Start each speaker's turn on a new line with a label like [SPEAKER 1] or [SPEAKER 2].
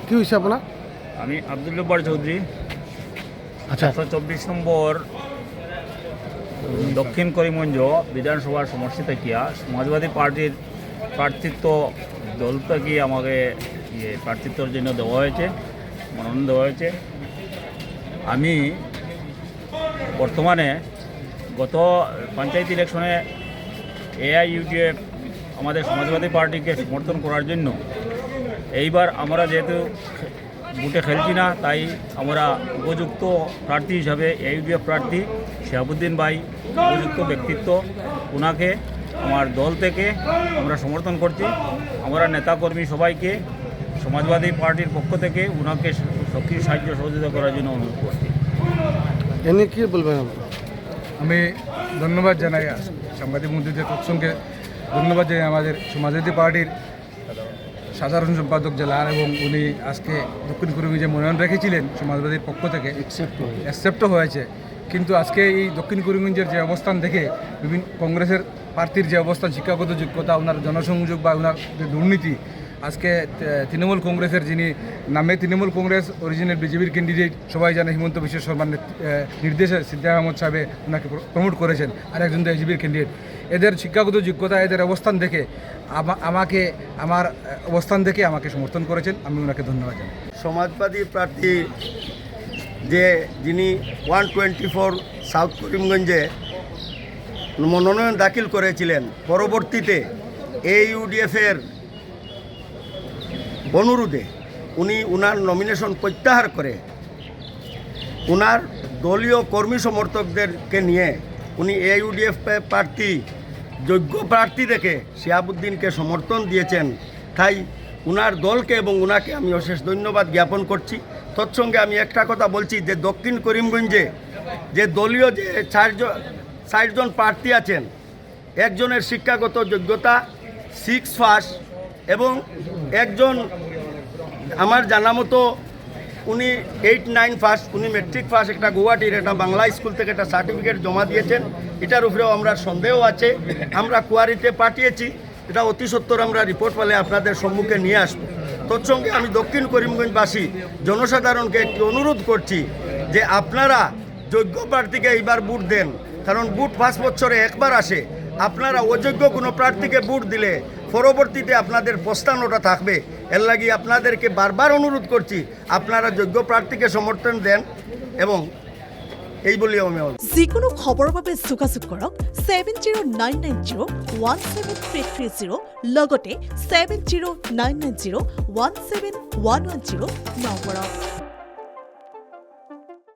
[SPEAKER 1] কি হয়েছে আপনার?
[SPEAKER 2] আমি আব্দুল জব্বার চৌধুরী।
[SPEAKER 1] আচ্ছা
[SPEAKER 2] 124 নম্বর দক্ষিণ করিমগঞ্জ বিধানসভার সমষ্টি থেকে সমাজবাদী পার্টির প্রার্থিত্ব দল থেকে আমাকে প্রার্থিত্বর জন্য দেওয়া হয়েছে, মনোনয়ন দেওয়া হয়েছে। আমি বর্তমানে গত পঞ্চায়েত ইলেকশনে AIUDF আমাদের সমাজবাদী পার্টিকে সমর্থন করার জন্য এইবার আমরা যেহেতু বুটে খেলছি না, তাই আমরা উপযুক্ত প্রার্থী হিসাবে AIUDF প্রার্থী শিহাবুদ্দিন ভাই উপযুক্ত ব্যক্তিত্ব, ওনাকে আমার দল থেকে আমরা সমর্থন করছি। আমরা নেতাকর্মী সবাইকে সমাজবাদী পার্টির পক্ষ থেকে ওনাকে সক্রিয় সাহায্য সহযোগিতা করার জন্য অনুরোধ করছি।
[SPEAKER 1] এনে কি বলবেন আপনি?
[SPEAKER 3] আমি ধন্যবাদ জানাই সাংবাদিক বন্ধুদের তৎসঙ্গে ধন্যবাদ জানাই আমাদের সমাজবাদী পার্টির সাধারণ সম্পাদক জেলার, এবং উনি আজকে দক্ষিণ করিমগঞ্জে যে মনোনয়ন রেখেছিলেন সমাজবাদীর পক্ষ থেকে অ্যাকসেপ্টও হয়েছে। কিন্তু আজকে এই দক্ষিণ করিমগঞ্জের যে অবস্থান দেখে বিভিন্ন কংগ্রেসের প্রার্থীর যে অবস্থান, শিক্ষাগত যোগ্যতা, ওনার জনসংযোগ বা ওনার যে দুর্নীতি, আজকে তৃণমূল কংগ্রেসের যিনি নামে তৃণমূল কংগ্রেস অরিজিনাল বিজেপির ক্যান্ডিডেট সবাই জানে হিমন্ত বিশ্ব শর্মার নির্দেশে সিদ্দিক আহমদ সাহেব ওনাকে প্রমোট করেছেন, আর একজন তো বিজেপির ক্যান্ডিডেট। এদের শিক্ষাগত যোগ্যতা, এদের অবস্থান দেখে আমার অবস্থান দেখে আমাকে সমর্থন করেছেন, আমি ওনাকে ধন্যবাদ জানাই।
[SPEAKER 4] সমাজবাদী প্রার্থী যিনি 124 সাউথ করিমগঞ্জে মনোনয়ন দাখিল করেছিলেন, পরবর্তীতে AIUDF-এর অনুরোধে উনি ওনার নমিনেশন প্রত্যাহার করে ওনার দলীয় কর্মী সমর্থকদেরকে নিয়ে উনি AIUDF প্রার্থী যোগ্য প্রার্থী দেখে শিহাবুদ্দিনকে সমর্থন দিয়েছেন। তাই ওনার দলকে এবং ওনাকে আমি অশেষ ধন্যবাদ জ্ঞাপন করছি। তৎসঙ্গে আমি একটা কথা বলছি যে দক্ষিণ করিমগঞ্জে যে দলীয় যে চারজন প্রার্থী আছেন, একজনের শিক্ষাগত যোগ্যতা 6 পাস এবং একজন আমার জানা মতো উনি 8-9 পাস, উনি মেট্রিক পাস, একটা গুয়াহাটির একটা বাংলা স্কুল থেকে একটা সার্টিফিকেট জমা দিয়েছেন। এটার উপরেও আমরা সন্দেহ আছে, আমরা কোয়ারিতে পাঠিয়েছি, এটা অতি সত্বর আমরা রিপোর্ট পেলে আপনাদের সম্মুখে নিয়ে আসব। তৎসঙ্গে আমি দক্ষিণ করিমগঞ্জবাসী জনসাধারণকে একটি অনুরোধ করছি যে আপনারা যোগ্য প্রার্থীকে এইবার ভোট দেন, কারণ ভোট 5 বছরে একবার আসে। আপনারা অযোগ্য কোনো প্রার্থীকে ভোট দিলে পরবর্তীতে আপনাদের প্রস্থানটা থাকবে। এর লাগি আপনাদেরকে বারবার অনুরোধ করছি আপনারা যোগ্য প্রার্থীকে সমর্থন দেন, এবং এই বলি আমি
[SPEAKER 5] যিকোনো খবৰৰ বাবে যোগাযোগ কৰক 7099017330 লগতে 7099017110 নম্বৰত।